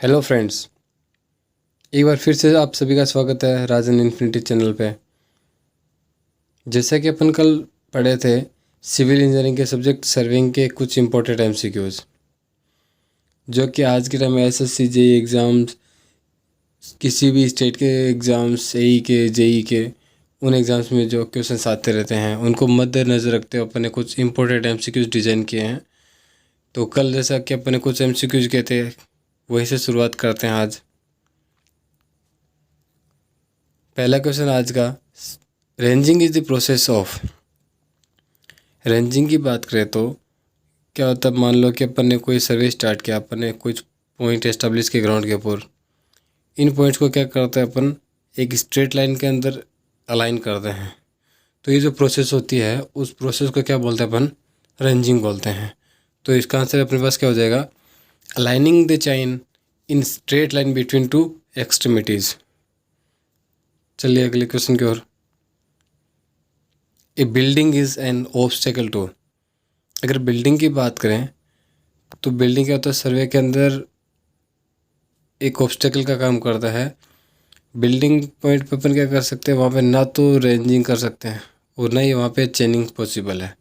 Hello friends, एक बार फिर से आप सभी का स्वागत है राजन इन्फिनिटी चैनल पे। जैसा कि अपन कल पढ़े थे सिविल इंजीनियरिंग के सब्जेक्ट सर्विंग के कुछ इंपॉर्टेंट एमसीक्यूज़, जो कि आज के टाइम में एसएससी जेई एग्ज़ाम्स, किसी भी स्टेट के एग्ज़ाम्स, एई के, जेई के, उन एग्ज़ाम्स में जो क्वेश्चन आते रहते हैं उनको मद्देनज़र रखते हुए अपन ने कुछ इंपॉर्टेंट एमसीक्यूज़ डिज़ाइन किए हैं। तो कल जैसा कि अपन ने कुछ एमसीक्यूज़ किए थे, वहीं से शुरुआत करते हैं आज। पहला क्वेश्चन आज का, ranging is the process of. Ranging की बात करें तो क्या होता है, मान लो कि अपन ने कोई सर्वे स्टार्ट किया, अपन ने कुछ पॉइंट एस्टेब्लिश किए ग्राउंड के ऊपर। इन पॉइंट्स को क्या करते हैं अपन, एक स्ट्रेट लाइन के अंदर अलाइन करते हैं। तो ये जो प्रोसेस होती है उस प्रोसेस को क्या बोलते हैं अपन, रेंजिंग बोलते हैं। तो इसका आंसर अपने पास क्या हो जाएगा, aligning the chain in straight line between two extremities. चलिए अगले क्वेश्चन की ओर। A building is an obstacle to. अगर बिल्डिंग की बात करें तो बिल्डिंग क्या होता है, सर्वे के अंदर एक ऑब्स्टेकल का काम करता है। बिल्डिंग पॉइंट पे अपन क्या कर सकते हैं, वहाँ पे ना तो रेंजिंग कर सकते हैं और ना ही वहाँ पे चेनिंग पॉसिबल है।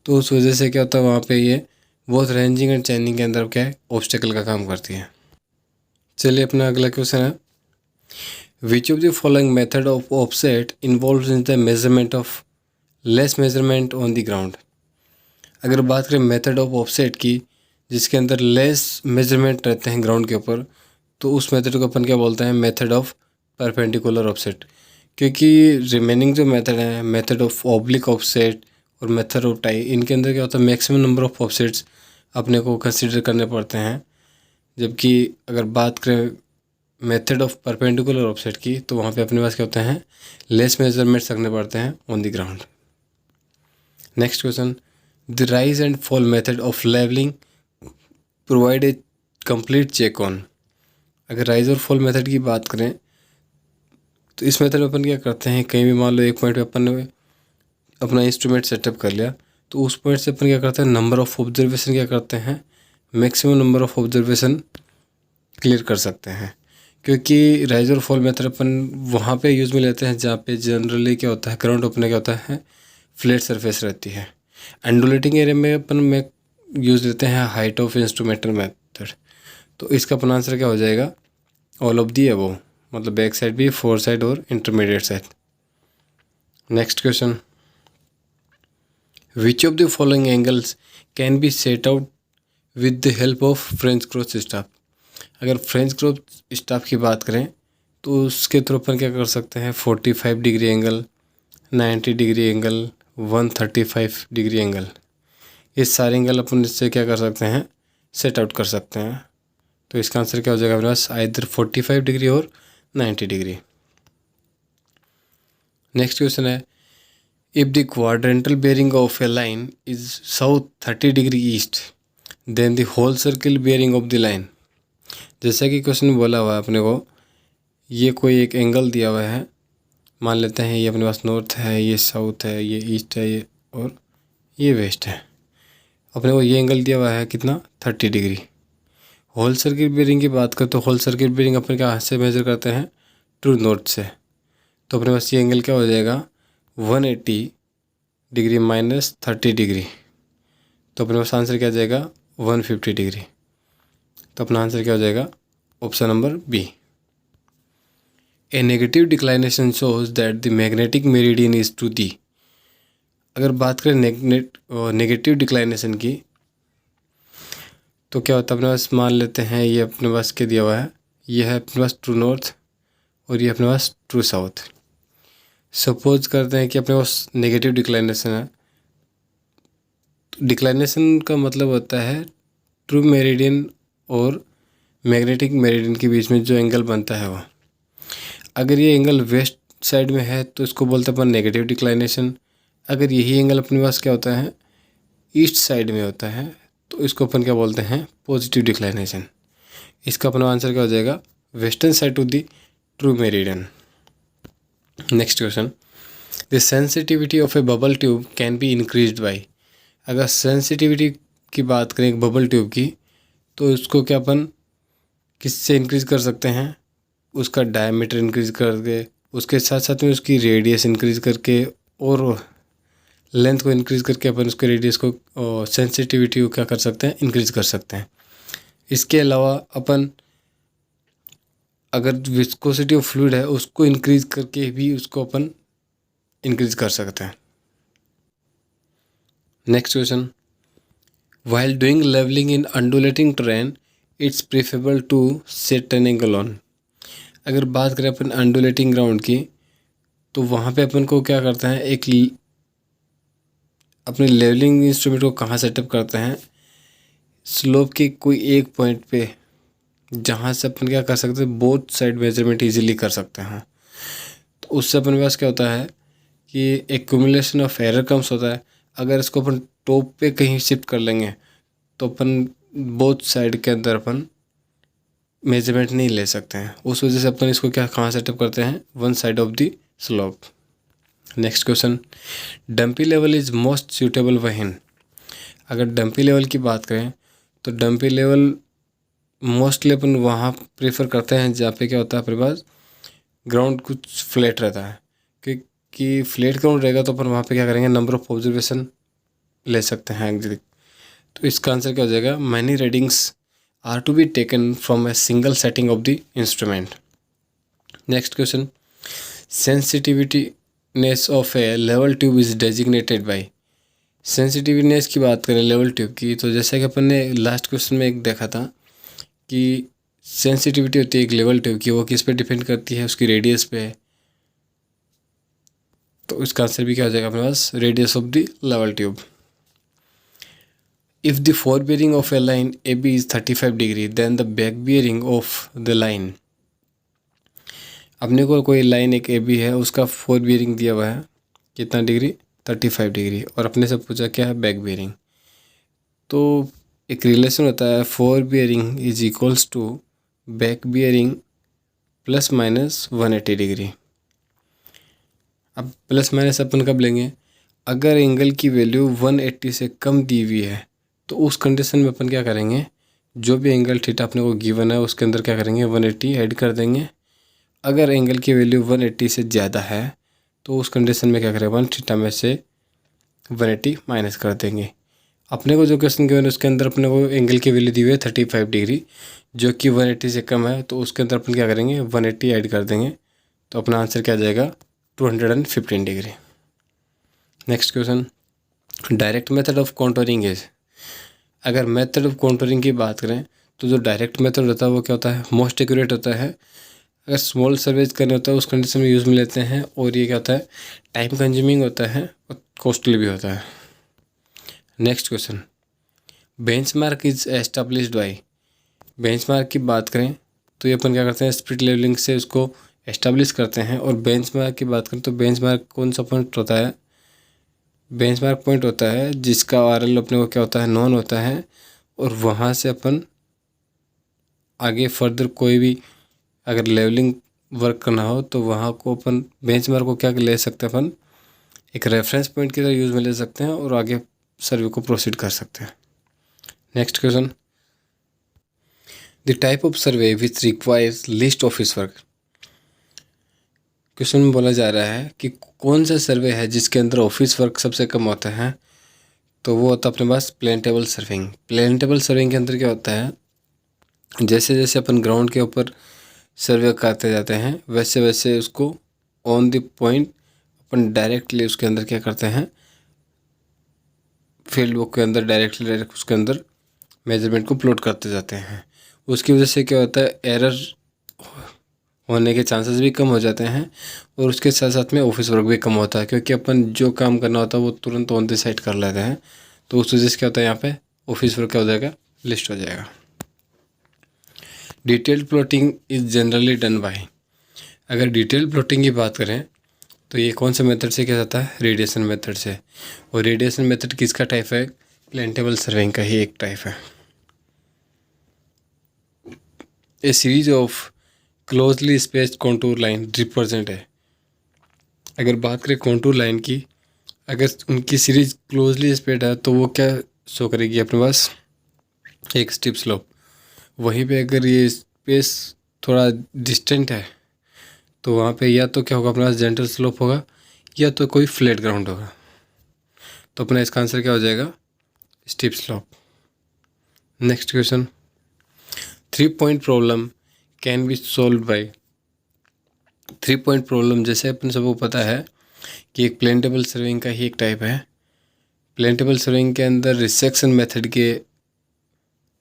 तो उस वजह से क्या होता है, वहाँ पे ये बहुत रेंजिंग एंड चेनिंग के अंदर क्या है, ऑब्स्टेकल का काम करती है। चलिए अपना अगला क्वेश्चन है, which of the following method of offset involves in the measurement of less measurement on the ground. अगर बात करें मेथड ऑफ ऑफसेट की, जिसके अंदर लेस मेजरमेंट रहते हैं ग्राउंड के ऊपर, तो उस मेथड को अपन क्या बोलते हैं, मेथड ऑफ परपेंडिकुलर ऑफसेट। क्योंकि रिमेनिंग जो मेथड है, मेथड ऑफ ऑब्लिक ऑफसेट और मेथड ऑफ टाई, इनके अंदर क्या होता है, मैक्सिमम नंबर ऑफ ऑफसेट्स अपने को कंसिडर करने पड़ते हैं। जबकि अगर बात करें मेथड ऑफ परपेंडिकुलर ऑफसेट की, तो वहाँ पे अपने पास क्या होते हैं, लेस मेजरमेंट्स रखने पड़ते हैं on the ground. Next question, the rise and fall method of levelling provide a complete check on. अगर राइज और फॉल मेथड की बात करें तो इस मेथड में अपन क्या करते हैं, कहीं भी मान लो एक पॉइंट पे अपन ने अपना इंस्ट्रूमेंट सेटअप कर लिया, तो उस पॉइंट से अपन क्या करते हैं, नंबर ऑफ ऑब्जर्वेशन क्या करते हैं, maximum number of observation clear कर सकते हैं। क्योंकि राइज और फॉल मेथड अपन वहाँ पे यूज़ में लेते हैं जहाँ पे जनरली क्या होता है, ग्राउंड अपने क्या होता है, फ्लैट सरफेस रहती है। एंडुलेटिंग एरिया में अपन में यूज़ लेते हैं हाइट ऑफ इंस्ट्रूमेंटल मेथड। तो इसका अपन आंसर क्या हो जाएगा, ऑल ऑफ दी अबव, मतलब बैक साइड भी, फोर साइड और intermediate side. Next question, which of the following angles can be set out with the help of French cross staff. अगर French cross staff की बात करें तो उसके through अपन क्या कर सकते हैं, 45 degree angle, 90 degree angle, 135 degree angle, ये सारे एंगल अपन इससे क्या कर सकते हैं, सेट आउट कर सकते हैं। तो इसका आंसर क्या हो जाएगा अपने पास, आइदर 45 डिग्री और 90 डिग्री। नेक्स्ट क्वेश्चन है, if the quadrantal bearing of a line is south 30 degree east, then the whole circle bearing of the line. जैसा कि क्वेश्चन बोला हुआ है अपने को, ये कोई एक एंगल दिया हुआ है, मान लेते हैं ये अपने पास नॉर्थ है, ये साउथ है, ये ईस्ट है, ये और ये वेस्ट है। अपने को ये एंगल दिया हुआ है कितना, 30 डिग्री। होल सर्किट बेयरिंग की बात करें तो होल सर्किट बेयरिंग अपन कहाँ से मेजर करते हैं, ट्रू नॉर्थ से। तो अपने पास ये एंगल क्या हो जाएगा, 180 डिग्री माइनस 30 डिग्री। तो अपने पास आंसर क्या आ जाएगा, 150 डिग्री। तो अपना आंसर क्या हो जाएगा, option number B. A negative declination shows that the magnetic meridian is to the. अगर बात करें नेगेटिव डिक्लाइनेशन की, तो क्या होता है, अपने पास मान लेते हैं ये अपने पास क्या दिया हुआ है, ये है अपने पास ट्रू नॉर्थ और ये अपने पास ट्रू साउथ। सपोज करते हैं कि अपने पास नेगेटिव डिक्लाइनेशन है। डिक्लाइनेशन का मतलब होता है ट्रू मेरिडियन और मैग्नेटिक मेरिडियन के बीच में जो एंगल बनता है वो। अगर ये एंगल वेस्ट साइड में है तो इसको बोलते हैं अपन नेगेटिव डिक्लाइनेशन। अगर यही एंगल अपने पास क्या होता है, ईस्ट साइड में होता है, तो इसको अपन क्या बोलते हैं, पॉजिटिव डिक्लाइनेशन। इसका अपना आंसर क्या हो जाएगा, western side to the true meridian. Next question, the sensitivity of a bubble tube can be increased by. अगर सेंसिटिविटी की बात करें एक बबल ट्यूब की, तो इसको क्या अपन किससे इंक्रीज़ कर सकते हैं, उसका डायमीटर इंक्रीज़ करके, उसके साथ साथ में उसकी रेडियस इंक्रीज़ करके और लेंथ को इंक्रीज़ करके अपन उसके रेडियस को सेंसिटिविटी को क्या कर सकते हैं, इंक्रीज़ कर सकते हैं। इसके अलावा अपन अगर विस्कोसिटी ऑफ फ्लूइड है उसको इंक्रीज़ करके भी उसको अपन इंक्रीज़ कर सकते हैं। Next question, while doing leveling in undulating terrain it's preferable to set an angle on। अगर बात करें अपन अंडुलेटिंग ग्राउंड की तो वहाँ पे अपन को क्या करते हैं, अपने लेवलिंग इंस्ट्रूमेंट को कहाँ सेटअप करते हैं, स्लोप के कोई एक पॉइंट पे, जहाँ से अपन क्या कर सकते हैं, बोथ साइड मेजरमेंट इजीली कर सकते हैं। तो उससे अपन के पास क्या होता है कि एक्यूमुलेशन ऑफ एरर कम्स होता है। अगर इसको अपन टॉप पे कहीं शिफ्ट कर लेंगे तो अपन बोथ साइड के अंदर अपन मेजरमेंट नहीं ले सकते हैं। उस वजह से अपन इसको क्या कहाँ सेटअप करते हैं, one side of the slope. Next question, dumpy level is most suitable when. अगर डंपी लेवल की बात करें तो डंपी लेवल मोस्टली अपन वहाँ प्रेफर करते हैं जहाँ पे क्या होता है अपने पास ग्राउंड कुछ फ्लैट रहता है, क्योंकि फ्लैट ग्राउंड रहेगा तो अपन वहाँ पे क्या करेंगे, नंबर ऑफ ऑब्जर्वेशन ले सकते हैं एग्जैक्ट। तो इसका आंसर क्या हो जाएगा, many readings are to be taken from a single setting of the instrument. Next question, sensitivitiness of a level tube is designated by. Sensitiveness की बात करें लेवल ट्यूब की तो जैसा कि अपन ने लास्ट क्वेश्चन में एक देखा था कि सेंसिटिविटी होती है एक लेवल ट्यूब की, वो किस पे डिपेंड करती है, उसकी रेडियस पे। तो इसका आंसर भी क्या हो जाएगा अपने पास, radius of the level tube. If the forebearing of a line AB is 35 degree, then the back bearing of the line। अपने को कोई लाइन एक AB है, उसका फोर बियरिंग दिया हुआ है कितना डिग्री, 35 डिग्री, और अपने से पूछा क्या है, बैक बियरिंग। तो एक रिलेशन होता है, fore bearing is equals to back bearing plus minus 180 डिग्री। अब प्लस माइनस अपन कब लेंगे, अगर एंगल की वैल्यू 180 से कम दी हुई है तो उस कंडीशन में अपन क्या करेंगे, जो भी एंगल थीटा अपने को गिवन है उसके अंदर क्या करेंगे, 180 ऐड कर देंगे। अगर एंगल की वैल्यू 180 से ज़्यादा है तो उस कंडीशन में क्या करेंगे, 1 थीटा में से 180 माइनस कर देंगे। अपने को जो क्वेश्चन गिवन है उसके अंदर अपने को एंगल की वैल्यू दी हुई है 35 डिग्री, जो कि 180 से कम है, तो उसके अंदर अपन क्या करेंगे, 180 ऐड कर देंगे। तो अपना आंसर क्या आ जाएगा, 215 degree. Next question, direct method of contouring is. अगर मेथड ऑफ कॉन्टोरिंग की बात करें तो जो डायरेक्ट मेथड होता है वो क्या होता है, मोस्ट एक्यूरेट होता है। अगर स्मॉल सर्वेज करने होता है उस कंडीशन में यूज़ में लेते हैं, और ये क्या होता है, टाइम कंज्यूमिंग होता है और कॉस्टली भी होता है। Next question, benchmark is established by. Benchmark की बात करें तो ये अपन क्या करते हैं, स्प्लिट लेवलिंग से उसको एस्टेब्लिश करते हैं। और बेंचमार्क की बात करें तो बेंचमार्क कौन सा पॉइंट होता है, बेंचमार्क पॉइंट होता है जिसका आरएल अपने को क्या होता है, नॉन होता है, और वहाँ से अपन आगे फर्दर कोई भी अगर लेवलिंग वर्क करना हो तो वहाँ को अपन बेंचमार्क को क्या ले सकते हैं, अपन एक रेफरेंस पॉइंट की तरह यूज़ में ले सकते हैं और आगे सर्वे को प्रोसीड कर सकते हैं। Next question, the type of survey which requires list office work. Question में बोला जा रहा है कि कौन सा सर्वे है जिसके अंदर ऑफिस वर्क सबसे कम होता है, तो वो होता है अपने पास plane table serving. Plane table serving के अंदर क्या होता है, जैसे जैसे अपन ग्राउंड के ऊपर सर्वे करते जाते हैं वैसे वैसे उसको on the point upon directly उसके अंदर क्या करते हैं, फील्ड बुक के अंदर डायरेक्ट उसके अंदर मेजरमेंट को प्लॉट करते जाते हैं। उसकी वजह से क्या होता है, एरर होने के चांसेस भी कम हो जाते हैं, और उसके साथ साथ में ऑफिस वर्क भी कम होता है, क्योंकि अपन जो काम करना होता है वो तुरंत ऑन द साइड कर लेते हैं। तो उस वजह से क्या होता है, यहाँ पे ऑफिस वर्क क्या हो जाएगा, लिस्ट हो जाएगा। Detailed plotting is generally done by. अगर डिटेल प्लॉटिंग की बात करें तो ये कौन से मेथड से किया जाता है, रेडिएशन मेथड से। और रेडिएशन मेथड किसका टाइप है, प्लेन टेबल सर्वेइंग का ही एक टाइप है। A series of closely spaced contour line represent है। अगर बात करें कॉन्टूर लाइन की, अगर उनकी सीरीज क्लोजली स्पेस्ड है तो वो क्या शो करेगी अपने पास, एक स्टिप स्लोप। वहीं पे अगर ये स्पेस थोड़ा डिस्टेंट है तो वहाँ पे या तो क्या होगा, अपने पास जेंटल स्लोप होगा या तो कोई फ्लैट ग्राउंड होगा। तो अपना इसका आंसर क्या हो जाएगा, steep slope. Next question, 3 point problem can be solve by. 3 point problem जैसे अपन सबको पता है कि एक प्लेन टेबल सर्विंग का ही एक टाइप है। प्लेन टेबल सर्विंग के अंदर रिसेक्शन मेथड के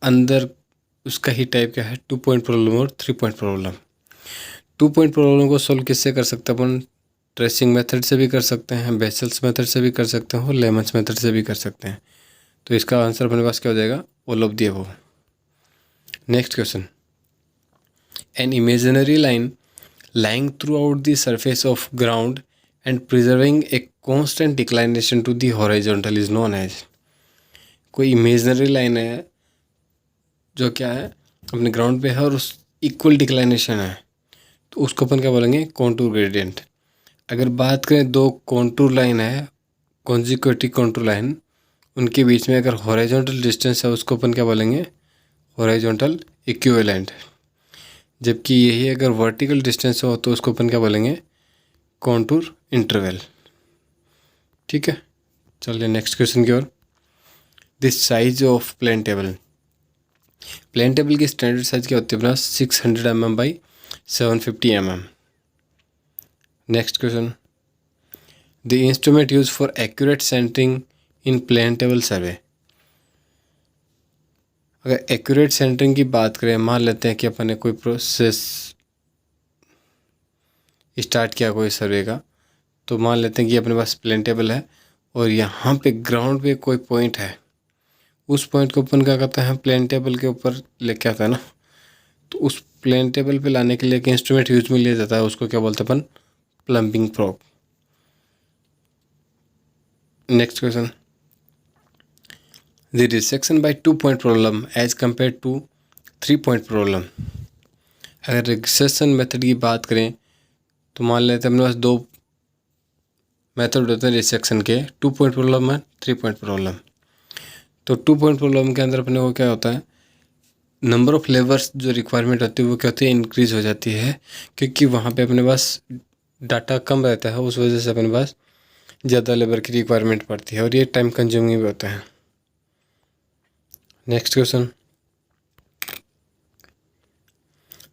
अंदर उसका ही टाइप क्या है, 2 पॉइंट प्रॉब्लम और 3 पॉइंट प्रॉब्लम। 2 पॉइंट प्रॉब्लम को सोल्व किससे कर सकते हैं अपन, ट्रेसिंग मेथड से भी कर सकते हैं, बेसल्स मेथड से भी कर सकते हैं और लेमन्स मेथड से भी कर सकते हैं। तो इसका आंसर अपने पास क्या हो जाएगा, all of the above. Next question, an imaginary line lying throughout the surface of ground and preserving a constant declination to the horizontal is known as। कोई इमेजनरी लाइन है जो क्या है, अपने ग्राउंड पे है और उस इक्वल डिक्लाइनेशन है, तो उसको अपन क्या बोलेंगे, कॉन्टूर ग्रेडियंट। अगर बात करें दो कॉन्टूर लाइन है, कॉन्जिक्यूटिव कॉन्टूर लाइन, उनके बीच में अगर हॉरिजॉन्टल डिस्टेंस है उसको अपन क्या बोलेंगे, हॉरिजॉन्टल इक्विवेलेंट। जबकि यही अगर वर्टिकल डिस्टेंस हो तो उसको अपन क्या बोलेंगे, कॉन्टूर इंटरवल। ठीक है, चलिए नेक्स्ट क्वेश्चन की ओर। This size of plane table. Plane table की स्टैंडर्ड साइज क्या होती है अपना, 600 mm by 750 mm। Next question, the instrument use for accurate centering in plane table survey. अगर एक्यूरेट सेंटरिंग की बात करें, मान लेते हैं कि अपन ने कोई प्रोसेस स्टार्ट किया कोई सर्वे का, तो मान लेते हैं कि अपने पास प्लेन टेबल है और यहाँ पे ग्राउंड पे कोई पॉइंट है, उस पॉइंट को अपन क्या करते हैं, प्लेन टेबल के ऊपर लेके आता है ना, तो उस प्लेन टेबल पे लाने के लिए एक इंस्ट्रूमेंट यूज में लिया जाता है, उसको क्या बोलते हैं अपन, plumbing probe. Next question, the resection by 2 point problem as compare to 3 point problem. अगर रिसेक्शन मेथड की बात करें तो मान लेते हैं अपने पास दो मेथड होते हैं रिसेक्शन के, 2 पॉइंट प्रॉब्लम है, 3 पॉइंट प्रॉब्लम। तो 2 पॉइंट प्रॉब्लम के अंदर अपने को क्या होता है, नंबर ऑफ लेबर्स जो रिक्वायरमेंट होती है वो क्या होती है, इंक्रीज हो जाती है, क्योंकि वहाँ पे अपने पास डाटा कम रहता है, उस वजह से अपने पास ज़्यादा लेबर की रिक्वायरमेंट पड़ती है और ये टाइम कंज्यूमिंग भी होता है। Next question,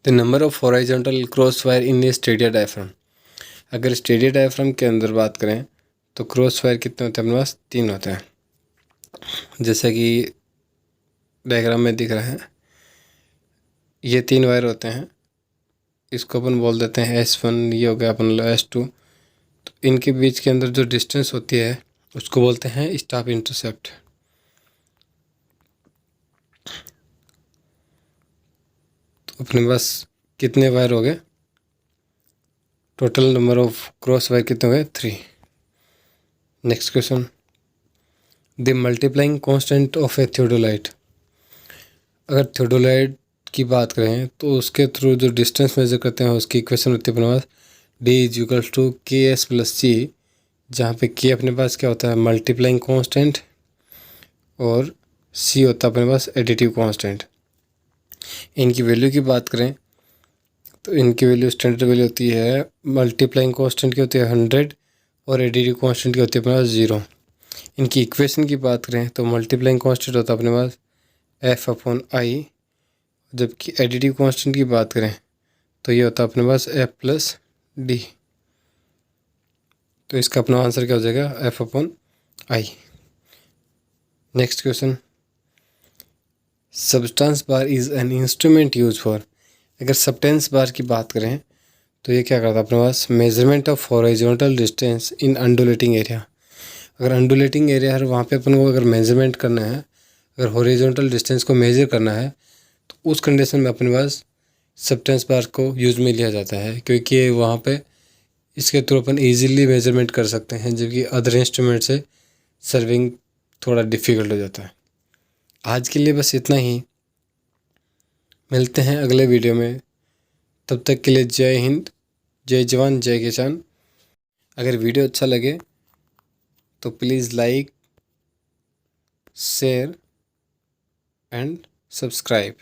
the number of horizontal cross wire in A Stadia diaphragm. अगर स्टेडिया डायफ्राम के अंदर बात करें तो क्रॉस वायर कितने होते हैं अपने पास, 3 होते हैं, जैसे कि डायग्राम में दिख रहा है, ये 3 वायर होते हैं, इसको अपन बोल देते हैं S1, ये हो गया अपन S2। तो इनके बीच के अंदर जो डिस्टेंस होती है उसको बोलते हैं स्टाफ इंटरसेप्ट। तो अपने पास कितने वायर हो गए, total number of cross wire कितने हो गए, 3। Next question, the multiplying constant of A theodolite. अगर थियोडोलाइट की बात करें तो उसके थ्रू जो डिस्टेंस मेजर करते हैं उसकी इक्वेशन होती है अपने पास D=KS+C, जहाँ पे K अपने पास क्या होता है, मल्टीप्लाइंग कांस्टेंट, और C होता है अपने पास एडिटिव कांस्टेंट। इनकी वैल्यू की बात करें तो इनकी वैल्यू स्टैंडर्ड वैल्यू होती है, मल्टीप्लाइंग कांस्टेंट की होती है 100 और एडिटिव कांस्टेंट की होती है अपने पास 0। इनकी इक्वेशन की बात करें तो मल्टीप्लाइंग कांस्टेंट होता है अपने पास F/I, जबकि एडिटिव कांस्टेंट की बात करें तो ये होता है अपने पास F+D। तो इसका अपना आंसर क्या हो जाएगा, F/I। Next question, substance bar is an instrument use for. अगर सब्सटेंस बार की बात करें तो ये क्या करता है अपने पास, measurement of horizontal distance in undulating area. अगर अंडुलेटिंग एरिया है वहाँ पे अपन को अगर मेजरमेंट करना है, अगर हॉरिजॉन्टल डिस्टेंस को मेजर करना है तो उस कंडीशन में अपने पास सब्सटेंस बार को यूज़ में लिया जाता है, क्योंकि वहाँ पे इसके थ्रू अपन ईजिली मेजरमेंट कर सकते हैं, जबकि अदर इंस्ट्रूमेंट से सर्विंग थोड़ा डिफ़िकल्ट हो जाता है। आज के लिए बस इतना ही, मिलते हैं अगले वीडियो में, तब तक के लिए जय हिंद, जय जवान, जय किसान। अगर वीडियो अच्छा लगे तो please like, share and subscribe.